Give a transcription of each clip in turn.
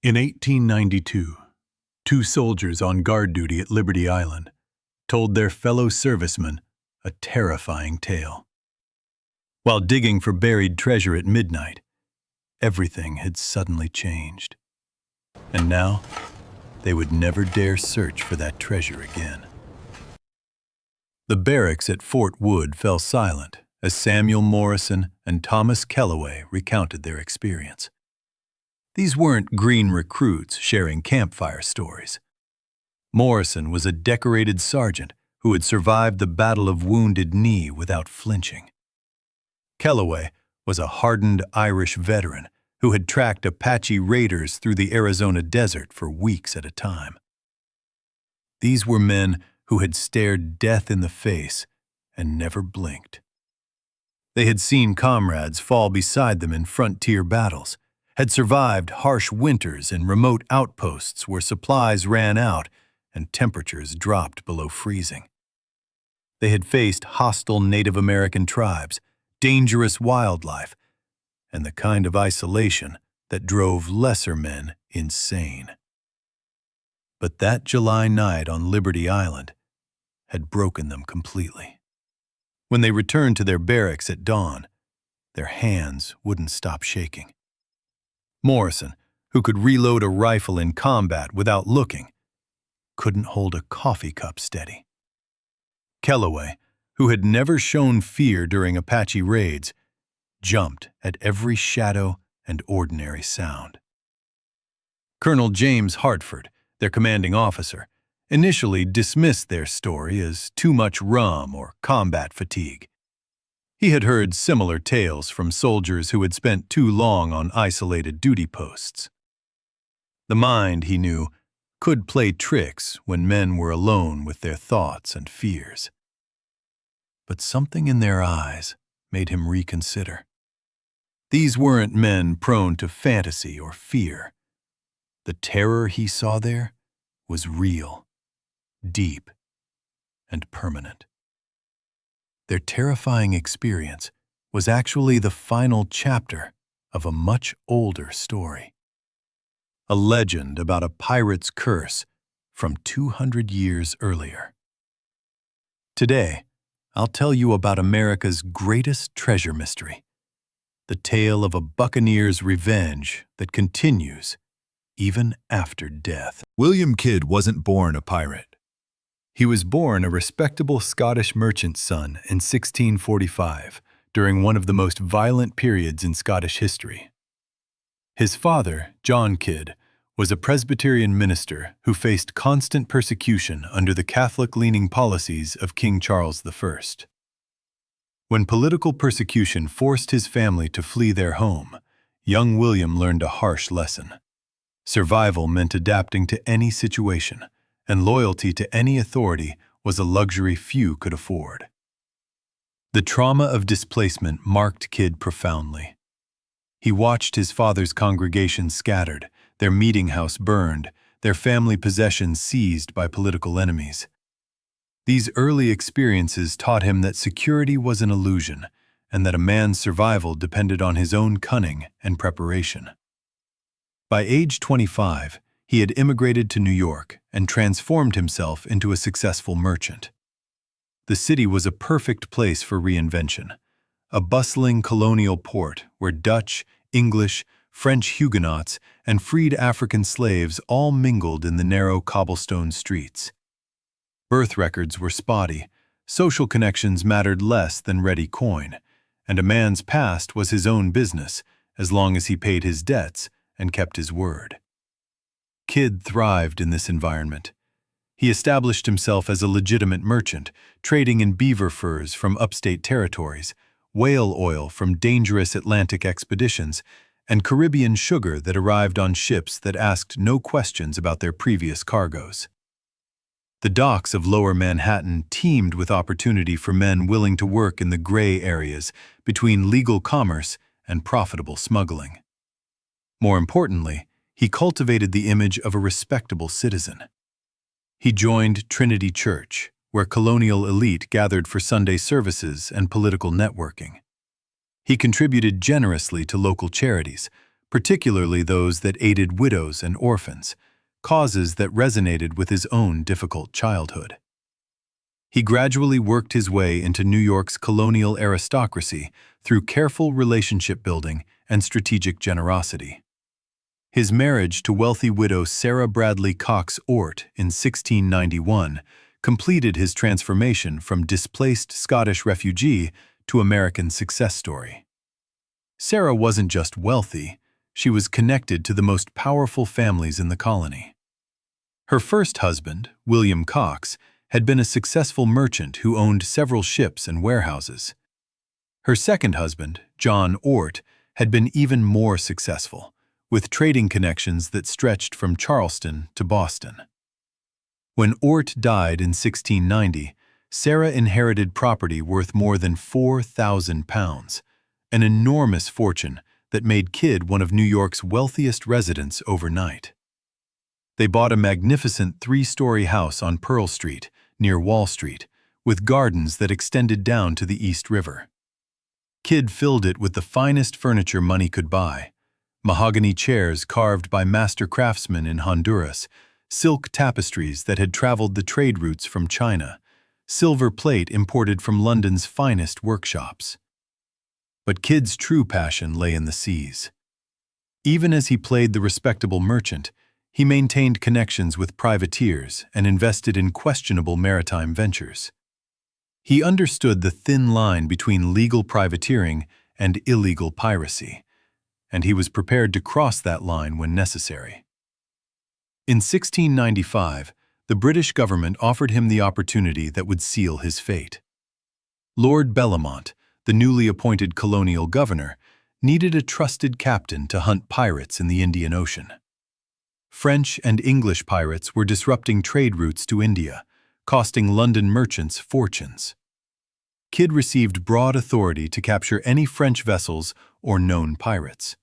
In 1892, two soldiers on guard duty at Liberty Island told their fellow servicemen a terrifying tale. While digging for buried treasure at midnight, everything had suddenly changed. And now, they would never dare search for that treasure again. The barracks at Fort Wood fell silent as Samuel Morrison and Thomas Kellaway recounted their experience. These weren't green recruits sharing campfire stories. Morrison was a decorated sergeant who had survived the Battle of Wounded Knee without flinching. Kellaway was a hardened Irish veteran who had tracked Apache raiders through the Arizona desert for weeks at a time. These were men who had stared death in the face and never blinked. They had seen comrades fall beside them in frontier battles, had survived harsh winters in remote outposts where supplies ran out and temperatures dropped below freezing. They had faced hostile Native American tribes, dangerous wildlife, and the kind of isolation that drove lesser men insane. But that July night on Liberty Island had broken them completely. When they returned to their barracks at dawn, their hands wouldn't stop shaking. Morrison, who could reload a rifle in combat without looking, couldn't hold a coffee cup steady. Kellaway, who had never shown fear during Apache raids, jumped at every shadow and ordinary sound. Colonel James Hartford, their commanding officer, initially dismissed their story as too much rum or combat fatigue. He had heard similar tales from soldiers who had spent too long on isolated duty posts. The mind, he knew, could play tricks when men were alone with their thoughts and fears. But something in their eyes made him reconsider. These weren't men prone to fantasy or fear. The terror he saw there was real, deep, and permanent. Their terrifying experience was actually the final chapter of a much older story. A legend about a pirate's curse from 200 years earlier. Today, I'll tell you about America's greatest treasure mystery, the tale of a buccaneer's revenge that continues even after death. William Kidd wasn't born a pirate. He was born a respectable Scottish merchant's son in 1645, during one of the most violent periods in Scottish history. His father, John Kidd, was a Presbyterian minister who faced constant persecution under the Catholic-leaning policies of King Charles I. When political persecution forced his family to flee their home, young William learned a harsh lesson. Survival meant adapting to any situation, and loyalty to any authority was a luxury few could afford. The trauma of displacement marked Kidd profoundly. He watched his father's congregation scattered, their meeting house burned, their family possessions seized by political enemies. These early experiences taught him that security was an illusion, and that a man's survival depended on his own cunning and preparation. By age 25, he had immigrated to New York and transformed himself into a successful merchant. The city was a perfect place for reinvention, a bustling colonial port where Dutch, English, French Huguenots, and freed African slaves all mingled in the narrow cobblestone streets. Birth records were spotty, social connections mattered less than ready coin, and a man's past was his own business as long as he paid his debts and kept his word. Kidd thrived in this environment. He established himself as a legitimate merchant, trading in beaver furs from upstate territories, whale oil from dangerous Atlantic expeditions, and Caribbean sugar that arrived on ships that asked no questions about their previous cargoes. The docks of Lower Manhattan teemed with opportunity for men willing to work in the gray areas between legal commerce and profitable smuggling. More importantly, he cultivated the image of a respectable citizen. He joined Trinity Church, where colonial elite gathered for Sunday services and political networking. He contributed generously to local charities, particularly those that aided widows and orphans, causes that resonated with his own difficult childhood. He gradually worked his way into New York's colonial aristocracy through careful relationship building and strategic generosity. His marriage to wealthy widow Sarah Bradley Cox Ort in 1691 completed his transformation from displaced Scottish refugee to American success story. Sarah wasn't just wealthy, she was connected to the most powerful families in the colony. Her first husband, William Cox, had been a successful merchant who owned several ships and warehouses. Her second husband, John Ort, had been even more successful, with trading connections that stretched from Charleston to Boston. When Ort died in 1690, Sarah inherited property worth more than £4,000, an enormous fortune that made Kidd one of New York's wealthiest residents overnight. They bought a magnificent three-story house on Pearl Street, near Wall Street, with gardens that extended down to the East River. Kidd filled it with the finest furniture money could buy: mahogany chairs carved by master craftsmen in Honduras, silk tapestries that had traveled the trade routes from China, silver plate imported from London's finest workshops. But Kidd's true passion lay in the seas. Even as he played the respectable merchant, he maintained connections with privateers and invested in questionable maritime ventures. He understood the thin line between legal privateering and illegal piracy, and he was prepared to cross that line when necessary. In 1695, the British government offered him the opportunity that would seal his fate. Lord Bellamont, the newly appointed colonial governor, needed a trusted captain to hunt pirates in the Indian Ocean. French and English pirates were disrupting trade routes to India, costing London merchants fortunes. Kidd received broad authority to capture any French vessels or known pirates.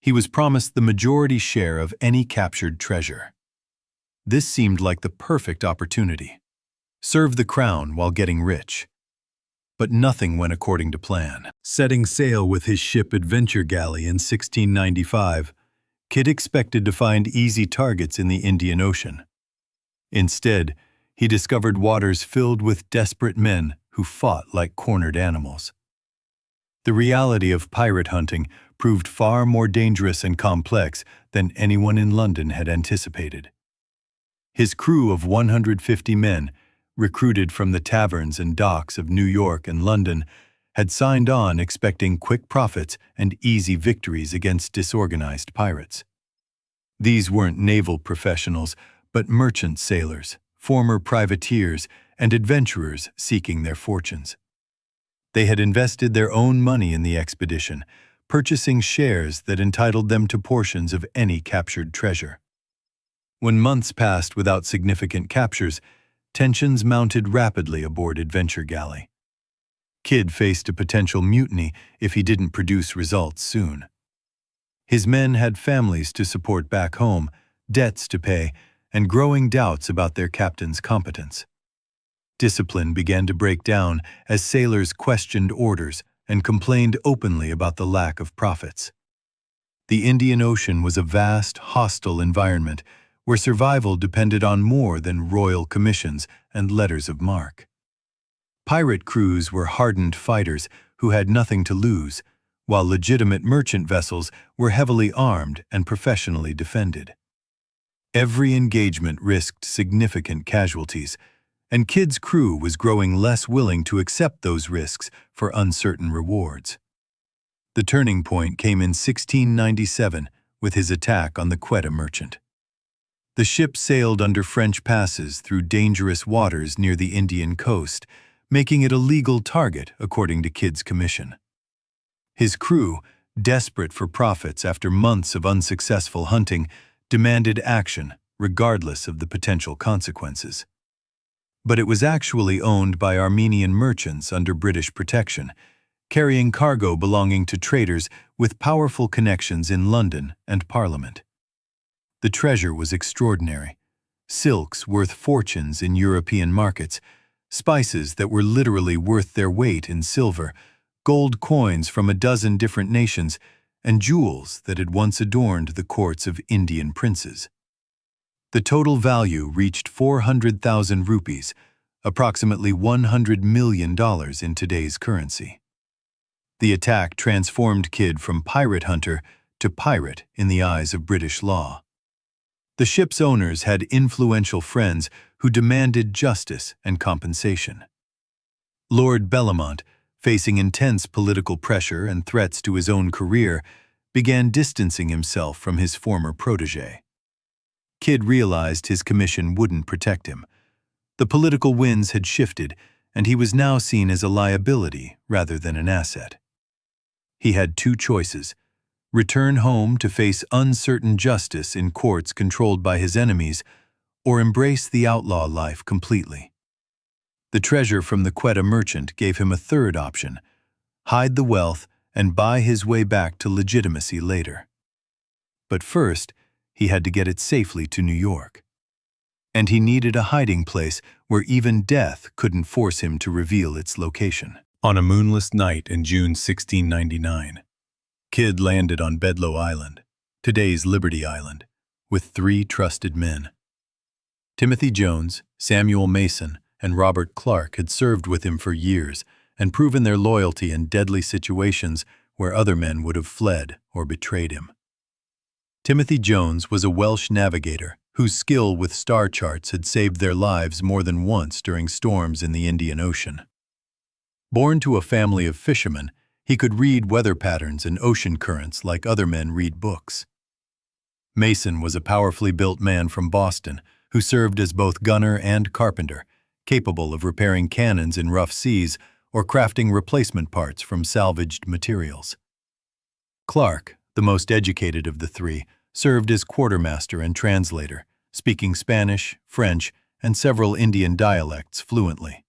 He was promised the majority share of any captured treasure. This seemed like the perfect opportunity. Serve the crown while getting rich. But nothing went according to plan. Setting sail with his ship Adventure Galley in 1695, Kidd expected to find easy targets in the Indian Ocean. Instead, he discovered waters filled with desperate men who fought like cornered animals. The reality of pirate hunting proved far more dangerous and complex than anyone in London had anticipated. His crew of 150 men, recruited from the taverns and docks of New York and London, had signed on expecting quick profits and easy victories against disorganized pirates. These weren't naval professionals, but merchant sailors, former privateers, and adventurers seeking their fortunes. They had invested their own money in the expedition, purchasing shares that entitled them to portions of any captured treasure. When months passed without significant captures, tensions mounted rapidly aboard Adventure Galley. Kidd faced a potential mutiny if he didn't produce results soon. His men had families to support back home, debts to pay, and growing doubts about their captain's competence. Discipline began to break down as sailors questioned orders and complained openly about the lack of profits. The Indian Ocean was a vast, hostile environment where survival depended on more than royal commissions and letters of marque. Pirate crews were hardened fighters who had nothing to lose, while legitimate merchant vessels were heavily armed and professionally defended. Every engagement risked significant casualties, and Kidd's crew was growing less willing to accept those risks for uncertain rewards. The turning point came in 1697 with his attack on the Quetta merchant. The ship sailed under French passes through dangerous waters near the Indian coast, making it a legal target according to Kidd's commission. His crew, desperate for profits after months of unsuccessful hunting, demanded action regardless of the potential consequences. But it was actually owned by Armenian merchants under British protection, carrying cargo belonging to traders with powerful connections in London and Parliament. The treasure was extraordinary: silks worth fortunes in European markets, spices that were literally worth their weight in silver, gold coins from a dozen different nations, and jewels that had once adorned the courts of Indian princes. The total value reached 400,000 rupees, approximately $100 million in today's currency. The attack transformed Kidd from pirate hunter to pirate in the eyes of British law. The ship's owners had influential friends who demanded justice and compensation. Lord Bellamont, facing intense political pressure and threats to his own career, began distancing himself from his former protégé. Kidd realized his commission wouldn't protect him. The political winds had shifted, and he was now seen as a liability rather than an asset. He had two choices: return home to face uncertain justice in courts controlled by his enemies, or embrace the outlaw life completely. The treasure from the Quetta merchant gave him a third option: hide the wealth and buy his way back to legitimacy later. But first, he had to get it safely to New York. And he needed a hiding place where even death couldn't force him to reveal its location. On a moonless night in June 1699, Kidd landed on Bedloe Island, today's Liberty Island, with 3 trusted men. Timothy Jones, Samuel Mason, and Robert Clark had served with him for years and proven their loyalty in deadly situations where other men would have fled or betrayed him. Timothy Jones was a Welsh navigator whose skill with star charts had saved their lives more than once during storms in the Indian Ocean. Born to a family of fishermen, he could read weather patterns and ocean currents like other men read books. Mason was a powerfully built man from Boston who served as both gunner and carpenter, capable of repairing cannons in rough seas or crafting replacement parts from salvaged materials. Clark, the most educated of the 3, served as quartermaster and translator, speaking Spanish, French, and several Indian dialects fluently.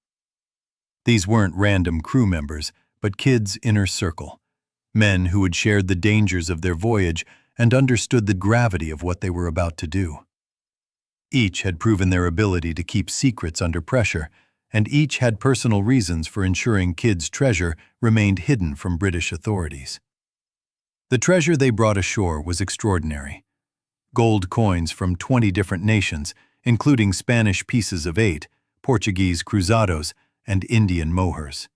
These weren't random crew members, but Kidd's inner circle, men who had shared the dangers of their voyage and understood the gravity of what they were about to do. Each had proven their ability to keep secrets under pressure, and each had personal reasons for ensuring Kidd's treasure remained hidden from British authorities. The treasure they brought ashore was extraordinary. Gold coins from 20 different nations, including Spanish pieces of 8, Portuguese cruzados, and Indian mohurs.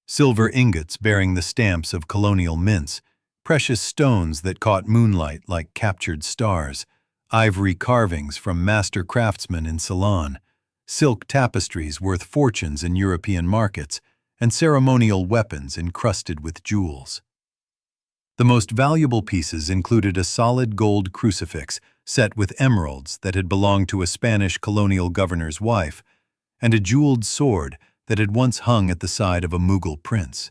Silver ingots bearing the stamps of colonial mints, precious stones that caught moonlight like captured stars, ivory carvings from master craftsmen in Ceylon, silk tapestries worth fortunes in European markets, and ceremonial weapons encrusted with jewels. The most valuable pieces included a solid gold crucifix set with emeralds that had belonged to a Spanish colonial governor's wife, and a jeweled sword that had once hung at the side of a Mughal prince.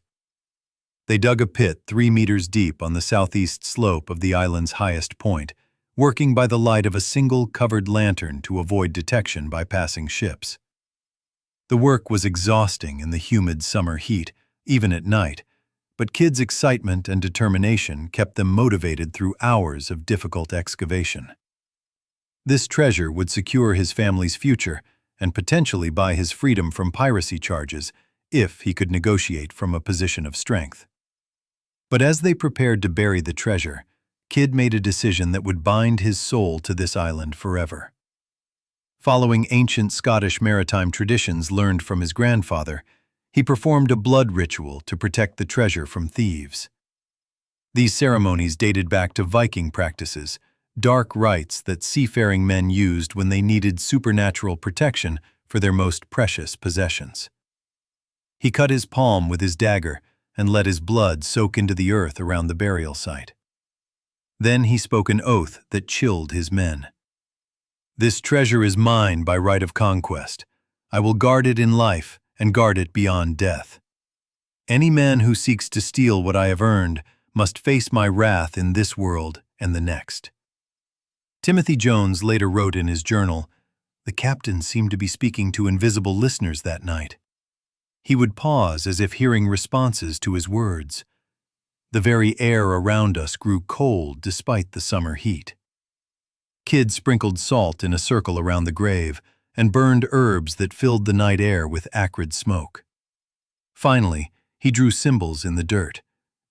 They dug a pit 3 meters deep on the southeast slope of the island's highest point, working by the light of a single covered lantern to avoid detection by passing ships. The work was exhausting in the humid summer heat, even at night, but Kidd's excitement and determination kept them motivated through hours of difficult excavation. This treasure would secure his family's future and potentially buy his freedom from piracy charges if he could negotiate from a position of strength. But as they prepared to bury the treasure, Kidd made a decision that would bind his soul to this island forever. Following ancient Scottish maritime traditions learned from his grandfather, he performed a blood ritual to protect the treasure from thieves. These ceremonies dated back to Viking practices, dark rites that seafaring men used when they needed supernatural protection for their most precious possessions. He cut his palm with his dagger and let his blood soak into the earth around the burial site. Then he spoke an oath that chilled his men. "This treasure is mine by right of conquest. I will guard it in life and guard it beyond death. Any man who seeks to steal what I have earned must face my wrath in this world and the next." Timothy Jones later wrote in his journal, "The captain seemed to be speaking to invisible listeners that night. He would pause as if hearing responses to his words. The very air around us grew cold despite the summer heat." Kidd sprinkled salt in a circle around the grave and burned herbs that filled the night air with acrid smoke. Finally, he drew symbols in the dirt,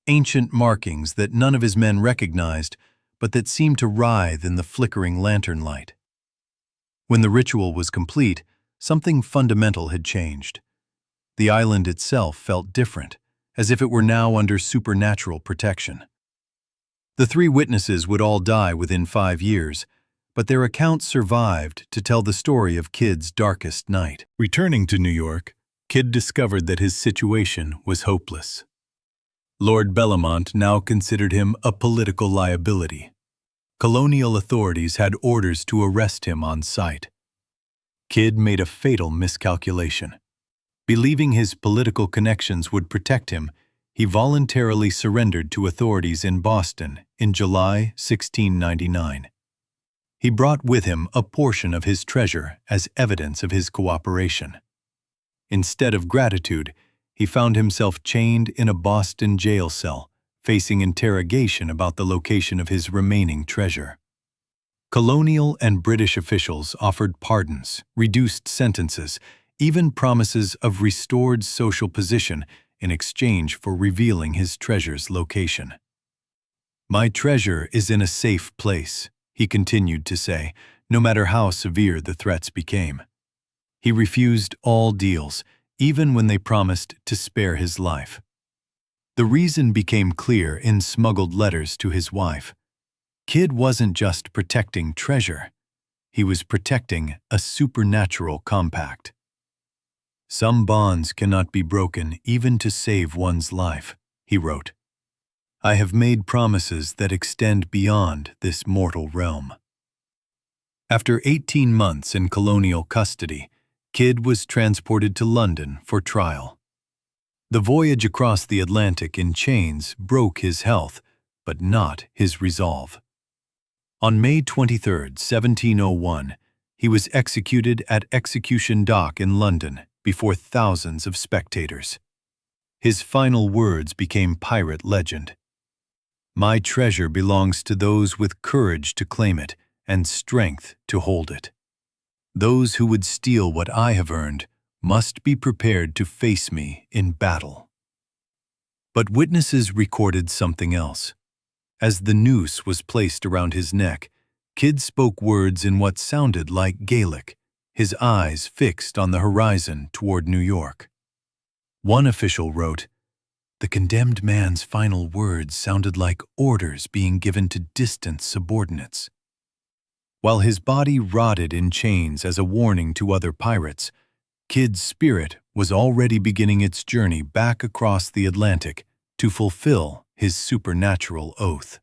ancient markings that none of his men recognized, but that seemed to writhe in the flickering lantern light. When the ritual was complete, something fundamental had changed. The island itself felt different, as if it were now under supernatural protection. The 3 witnesses would all die within 5 years, but their accounts survived to tell the story of Kidd's darkest night. Returning to New York, Kidd discovered that his situation was hopeless. Lord Bellamont now considered him a political liability. Colonial authorities had orders to arrest him on sight. Kidd made a fatal miscalculation. Believing his political connections would protect him, he voluntarily surrendered to authorities in Boston in July 1699. He brought with him a portion of his treasure as evidence of his cooperation. Instead of gratitude, he found himself chained in a Boston jail cell, facing interrogation about the location of his remaining treasure. Colonial and British officials offered pardons, reduced sentences, even promises of restored social position in exchange for revealing his treasure's location. "My treasure is in a safe place," he continued to say, no matter how severe the threats became. He refused all deals, even when they promised to spare his life. The reason became clear in smuggled letters to his wife. Kidd wasn't just protecting treasure. He was protecting a supernatural compact. "Some bonds cannot be broken even to save one's life," he wrote. "I have made promises that extend beyond this mortal realm." After 18 months in colonial custody, Kidd was transported to London for trial. The voyage across the Atlantic in chains broke his health, but not his resolve. On May 23, 1701, he was executed at Execution Dock in London before thousands of spectators. His final words became pirate legend. "My treasure belongs to those with courage to claim it and strength to hold it. Those who would steal what I have earned must be prepared to face me in battle." But witnesses recorded something else. As the noose was placed around his neck, Kidd spoke words in what sounded like Gaelic, his eyes fixed on the horizon toward New York. One official wrote, "The condemned man's final words sounded like orders being given to distant subordinates." While his body rotted in chains as a warning to other pirates, Kidd's spirit was already beginning its journey back across the Atlantic to fulfill his supernatural oath.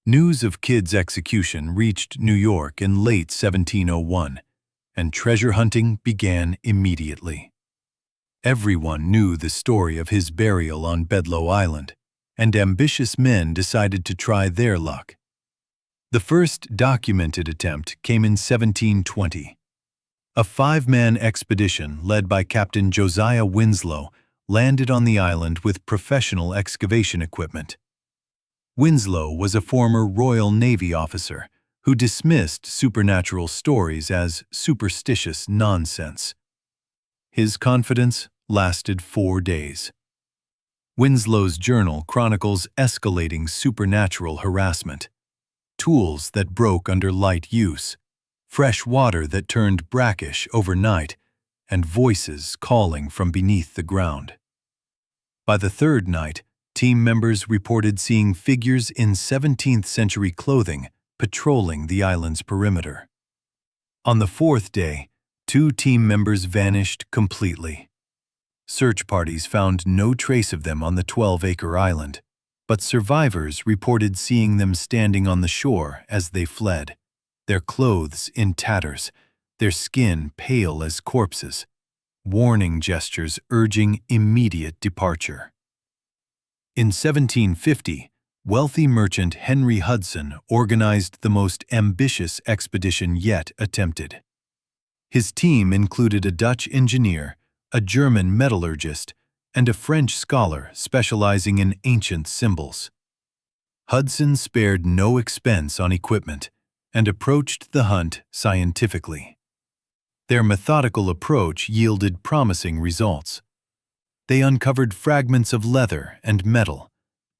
News of Kidd's execution reached New York in late 1701, and treasure hunting began immediately. Everyone knew the story of his burial on Bedloe Island, and ambitious men decided to try their luck. The first documented attempt came in 1720. A 5-man expedition led by Captain Josiah Winslow landed on the island with professional excavation equipment. Winslow was a former Royal Navy officer who dismissed supernatural stories as superstitious nonsense. His confidence lasted 4 days. Winslow's journal chronicles escalating supernatural harassment, tools that broke under light use, fresh water that turned brackish overnight, and voices calling from beneath the ground. By the 3rd night, team members reported seeing figures in 17th-century clothing patrolling the island's perimeter. On the 4th day, 2 team members vanished completely. Search parties found no trace of them on the 12-acre island, but survivors reported seeing them standing on the shore as they fled, their clothes in tatters, their skin pale as corpses, warning gestures urging immediate departure. In 1750, wealthy merchant Henry Hudson organized the most ambitious expedition yet attempted. His team included a Dutch engineer, a German metallurgist, and a French scholar specializing in ancient symbols. Hudson spared no expense on equipment and approached the hunt scientifically. Their methodical approach yielded promising results. They uncovered fragments of leather and metal,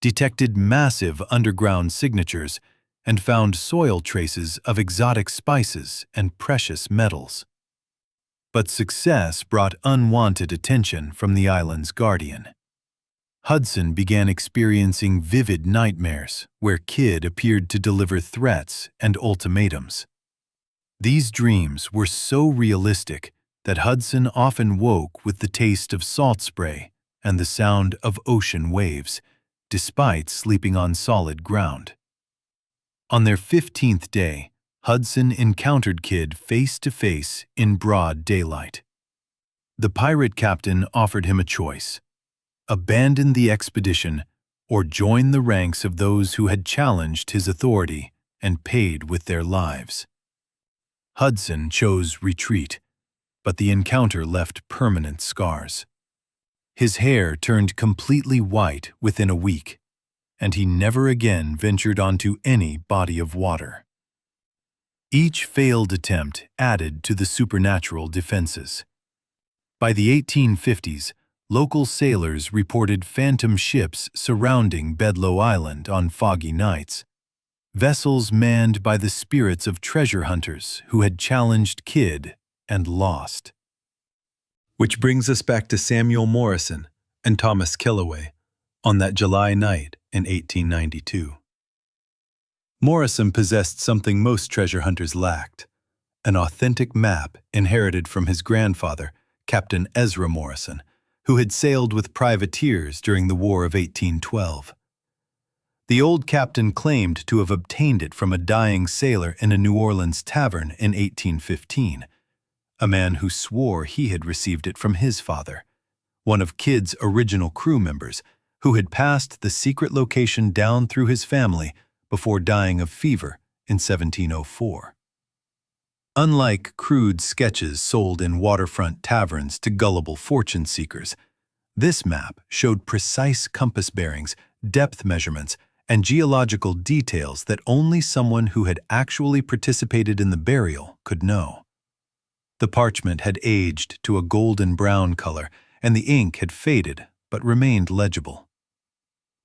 detected massive underground signatures, and found soil traces of exotic spices and precious metals. But success brought unwanted attention from the island's guardian. Hudson began experiencing vivid nightmares where Kidd appeared to deliver threats and ultimatums. These dreams were so realistic that Hudson often woke with the taste of salt spray and the sound of ocean waves, despite sleeping on solid ground. On their 15th day, Hudson encountered Kidd face to face in broad daylight. The pirate captain offered him a choice: abandon the expedition or join the ranks of those who had challenged his authority and paid with their lives. Hudson chose retreat, but the encounter left permanent scars. His hair turned completely white within a week, and he never again ventured onto any body of water. Each failed attempt added to the supernatural defenses. By the 1850s, local sailors reported phantom ships surrounding Bedloe Island on foggy nights, vessels manned by the spirits of treasure hunters who had challenged Kidd and lost. Which brings us back to Samuel Morrison and Thomas Kellaway on that July night in 1892. Morrison possessed something most treasure hunters lacked: an authentic map inherited from his grandfather, Captain Ezra Morrison, who had sailed with privateers during the War of 1812. The old captain claimed to have obtained it from a dying sailor in a New Orleans tavern in 1815, a man who swore he had received it from his father, one of Kidd's original crew members, who had passed the secret location down through his family before dying of fever in 1704. Unlike crude sketches sold in waterfront taverns to gullible fortune seekers, this map showed precise compass bearings, depth measurements, and geological details that only someone who had actually participated in the burial could know. The parchment had aged to a golden brown color, and the ink had faded but remained legible.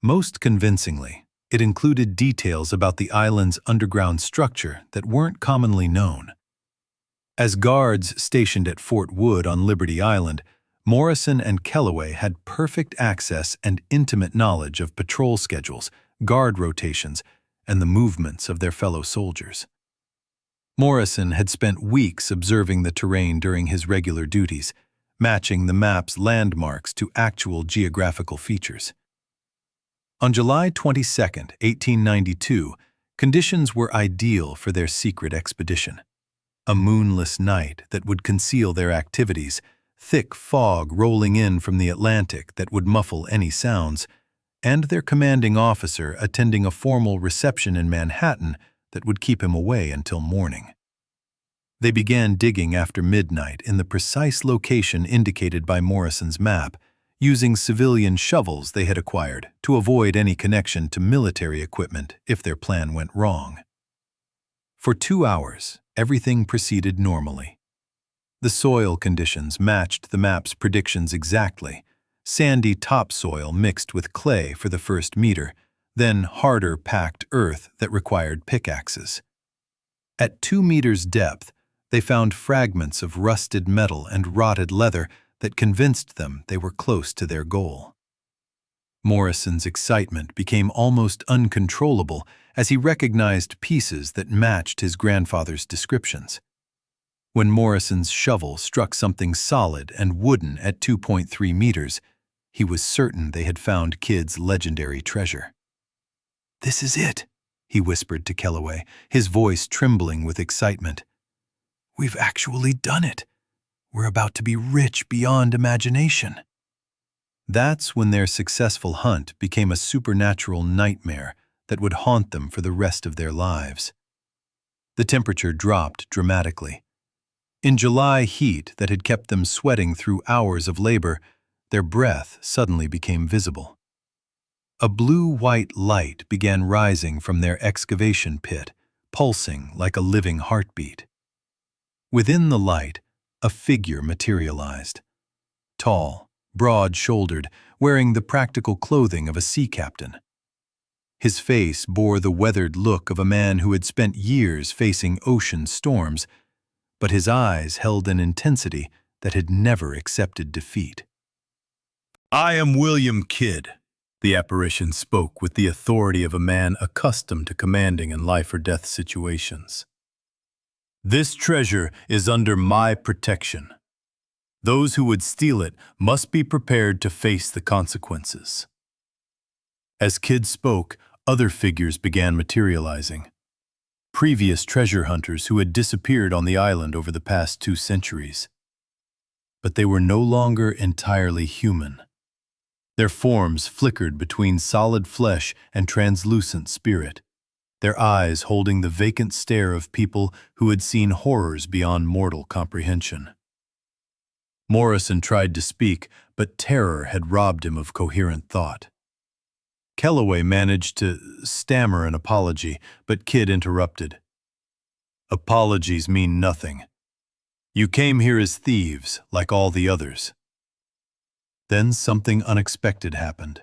Most convincingly, it included details about the island's underground structure that weren't commonly known. As guards stationed at Fort Wood on Liberty Island, Morrison and Kellaway had perfect access and intimate knowledge of patrol schedules, guard rotations, and the movements of their fellow soldiers. Morrison had spent weeks observing the terrain during his regular duties, matching the map's landmarks to actual geographical features. On July 22, 1892, conditions were ideal for their secret expedition. A moonless night that would conceal their activities, thick fog rolling in from the Atlantic that would muffle any sounds, and their commanding officer attending a formal reception in Manhattan that would keep him away until morning. They began digging after midnight in the precise location indicated by Morrison's map, using civilian shovels they had acquired to avoid any connection to military equipment if their plan went wrong. For 2 hours, everything proceeded normally. The soil conditions matched the map's predictions exactly: sandy topsoil mixed with clay for the first meter, then harder packed earth that required pickaxes. At 2 meters depth, they found fragments of rusted metal and rotted leather that convinced them they were close to their goal. Morrison's excitement became almost uncontrollable as he recognized pieces that matched his grandfather's descriptions. When Morrison's shovel struck something solid and wooden at 2.3 meters, he was certain they had found Kidd's legendary treasure. "This is it," he whispered to Kellaway, his voice trembling with excitement. "We've actually done it. We're about to be rich beyond imagination." That's when their successful hunt became a supernatural nightmare that would haunt them for the rest of their lives. The temperature dropped dramatically. In July heat that had kept them sweating through hours of labor, their breath suddenly became visible. A blue-white light began rising from their excavation pit, pulsing like a living heartbeat. Within the light, a figure materialized. Tall, broad-shouldered, wearing the practical clothing of a sea captain. His face bore the weathered look of a man who had spent years facing ocean storms, but his eyes held an intensity that had never accepted defeat. "I am William Kidd," the apparition spoke with the authority of a man accustomed to commanding in life-or-death situations. "This treasure is under my protection. Those who would steal it must be prepared to face the consequences." As Kidd spoke, other figures began materializing. Previous treasure hunters who had disappeared on the island over the past 2 centuries. But they were no longer entirely human. Their forms flickered between solid flesh and translucent spirit, their eyes holding the vacant stare of people who had seen horrors beyond mortal comprehension. Morrison tried to speak, but terror had robbed him of coherent thought. Kellaway managed to stammer an apology, but Kidd interrupted. "Apologies mean nothing. You came here as thieves, like all the others." Then something unexpected happened.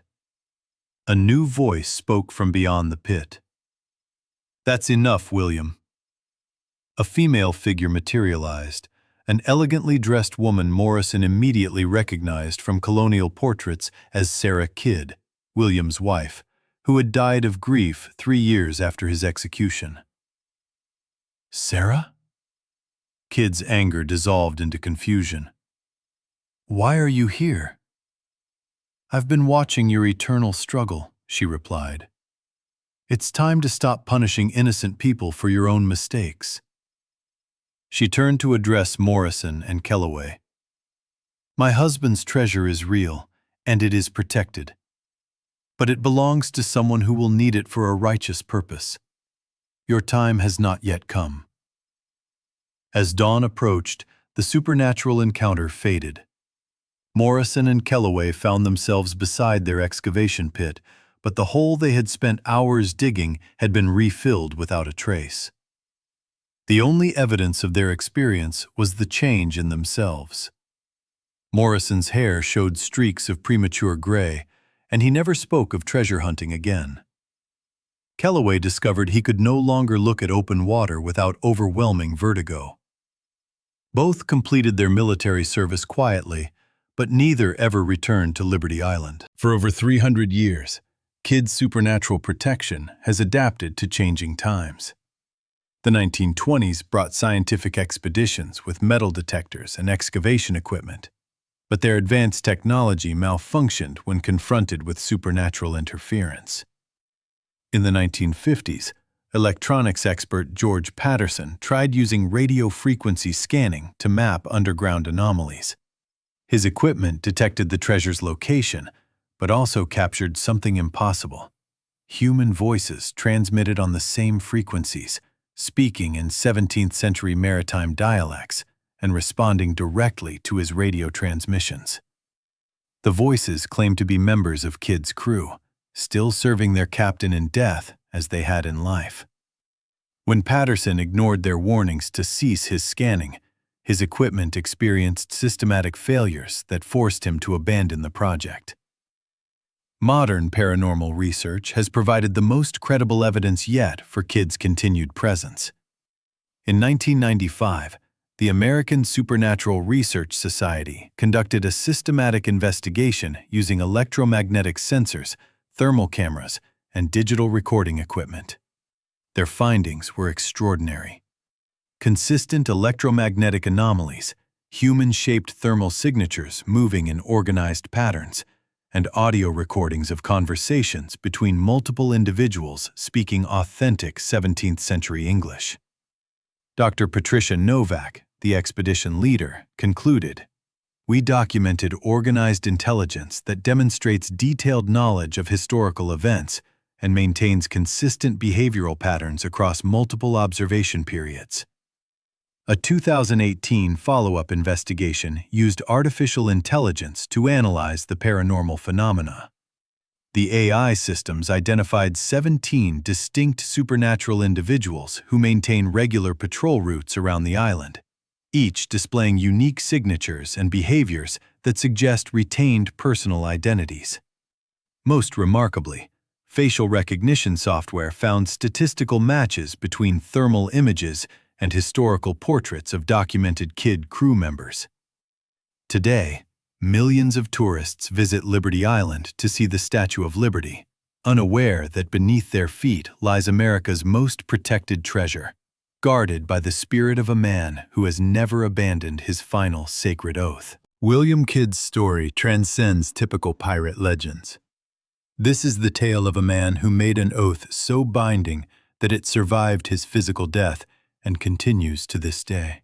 A new voice spoke from beyond the pit. "That's enough, William." A female figure materialized, an elegantly dressed woman Morrison immediately recognized from colonial portraits as Sarah Kidd, William's wife, who had died of grief 3 years after his execution. "Sarah?" Kidd's anger dissolved into confusion. "Why are you here?" "I've been watching your eternal struggle," she replied. "It's time to stop punishing innocent people for your own mistakes." She turned to address Morrison and Kellaway. "My husband's treasure is real, and it is protected. But it belongs to someone who will need it for a righteous purpose. Your time has not yet come." As dawn approached, the supernatural encounter faded. Morrison and Kellaway found themselves beside their excavation pit, but the hole they had spent hours digging had been refilled without a trace. The only evidence of their experience was the change in themselves. Morrison's hair showed streaks of premature gray, and he never spoke of treasure hunting again. Kellaway discovered he could no longer look at open water without overwhelming vertigo. Both completed their military service quietly, but neither ever returned to Liberty Island. For over 300 years, Kidd's supernatural protection has adapted to changing times. The 1920s brought scientific expeditions with metal detectors and excavation equipment, but their advanced technology malfunctioned when confronted with supernatural interference. In the 1950s, electronics expert George Patterson tried using radio frequency scanning to map underground anomalies. His equipment detected the treasure's location, but also captured something impossible: human voices transmitted on the same frequencies, speaking in 17th century maritime dialects and responding directly to his radio transmissions. The voices claimed to be members of Kidd's crew, still serving their captain in death as they had in life. When Patterson ignored their warnings to cease his scanning, his equipment experienced systematic failures that forced him to abandon the project. Modern paranormal research has provided the most credible evidence yet for Kidd's continued presence. In 1995, the American Supernatural Research Society conducted a systematic investigation using electromagnetic sensors, thermal cameras, and digital recording equipment. Their findings were extraordinary. Consistent electromagnetic anomalies, human-shaped thermal signatures moving in organized patterns, and audio recordings of conversations between multiple individuals speaking authentic 17th century English. Dr. Patricia Novak, the expedition leader, concluded, "We documented organized intelligence that demonstrates detailed knowledge of historical events and maintains consistent behavioral patterns across multiple observation periods." A 2018 follow-up investigation used artificial intelligence to analyze the paranormal phenomena. The AI systems identified 17 distinct supernatural individuals who maintain regular patrol routes around the island, each displaying unique signatures and behaviors that suggest retained personal identities. Most remarkably, Facial recognition software found statistical matches between thermal images and historical portraits of documented Kidd crew members. Today, millions of tourists visit Liberty Island to see the Statue of Liberty, unaware that beneath their feet lies America's most protected treasure, guarded by the spirit of a man who has never abandoned his final sacred oath. William Kidd's story transcends typical pirate legends. This is the tale of a man who made an oath so binding that it survived his physical death and continues to this day.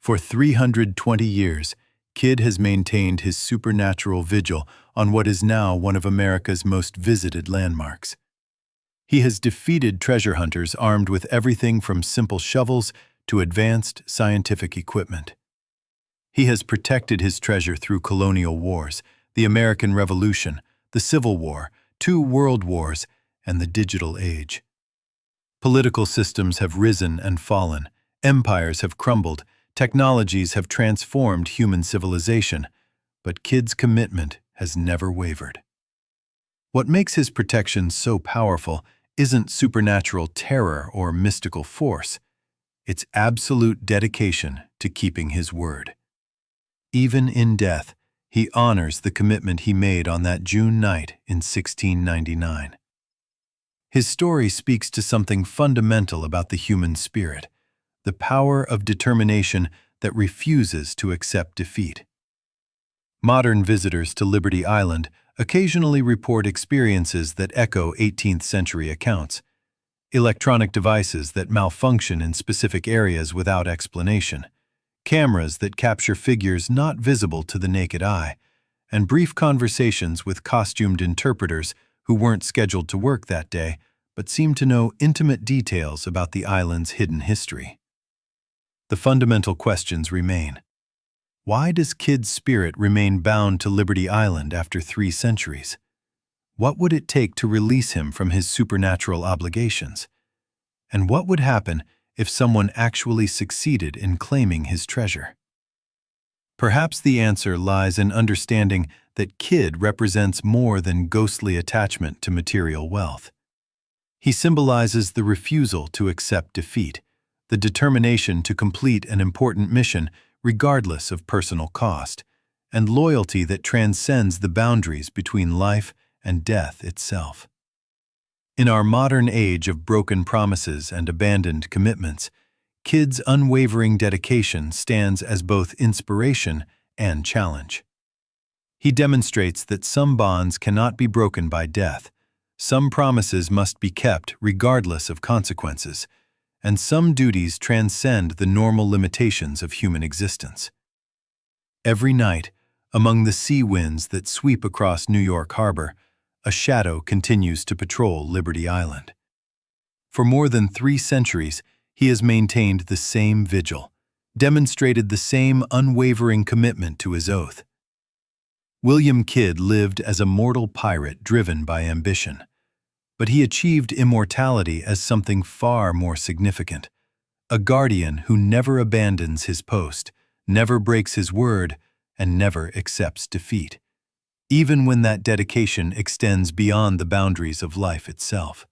For 320 years, Kidd has maintained his supernatural vigil on what is now one of America's most visited landmarks. He has defeated treasure hunters armed with everything from simple shovels to advanced scientific equipment. He has protected his treasure through colonial wars, the American Revolution, the Civil War, 2 world wars, and the digital age. Political systems have risen and fallen, empires have crumbled, technologies have transformed human civilization, but Kidd's commitment has never wavered. What makes his protection so powerful isn't supernatural terror or mystical force. It's absolute dedication to keeping his word. Even in death, he honors the commitment he made on that June night in 1699. His story speaks to something fundamental about the human spirit, the power of determination that refuses to accept defeat. Modern visitors to Liberty Island occasionally report experiences that echo 18th century accounts, electronic devices that malfunction in specific areas without explanation, cameras that capture figures not visible to the naked eye, and brief conversations with costumed interpreters who weren't scheduled to work that day but seemed to know intimate details about the island's hidden history. The fundamental questions remain. Why does Kidd's spirit remain bound to Liberty Island after 3 centuries? What would it take to release him from his supernatural obligations? And what would happen if someone actually succeeded in claiming his treasure? Perhaps the answer lies in understanding that Kidd represents more than ghostly attachment to material wealth. He symbolizes the refusal to accept defeat, the determination to complete an important mission regardless of personal cost, and loyalty that transcends the boundaries between life and death itself. In our modern age of broken promises and abandoned commitments, Kidd's unwavering dedication stands as both inspiration and challenge. He demonstrates that some bonds cannot be broken by death, some promises must be kept regardless of consequences, and some duties transcend the normal limitations of human existence. Every night, among the sea winds that sweep across New York Harbor, a shadow continues to patrol Liberty Island. For more than 3 centuries, he has maintained the same vigil, demonstrated the same unwavering commitment to his oath. William Kidd lived as a mortal pirate driven by ambition, but he achieved immortality as something far more significant, a guardian who never abandons his post, never breaks his word, and never accepts defeat, even when that dedication extends beyond the boundaries of life itself.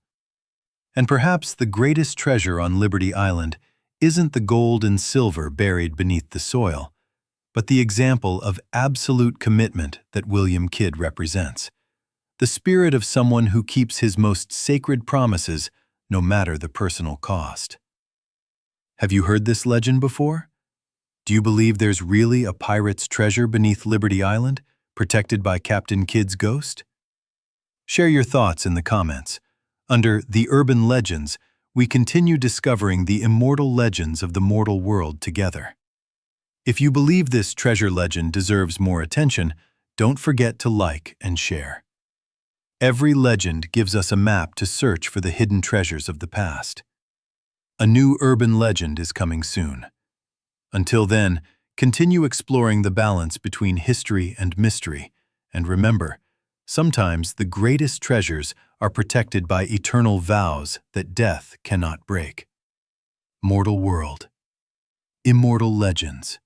And perhaps the greatest treasure on Liberty Island isn't the gold and silver buried beneath the soil, but the example of absolute commitment that William Kidd represents, the spirit of someone who keeps his most sacred promises no matter the personal cost. Have you heard this legend before? Do you believe there's really a pirate's treasure beneath Liberty Island, protected by Captain Kidd's ghost? Share your thoughts in the comments. Under The Urban Legends, we continue discovering the immortal legends of the mortal world together. If you believe this treasure legend deserves more attention, don't forget to like and share. Every legend gives us a map to search for the hidden treasures of the past. A new urban legend is coming soon. Until then, continue exploring the balance between history and mystery, and remember, sometimes the greatest treasures are protected by eternal vows that death cannot break. Mortal World. Immortal Legends.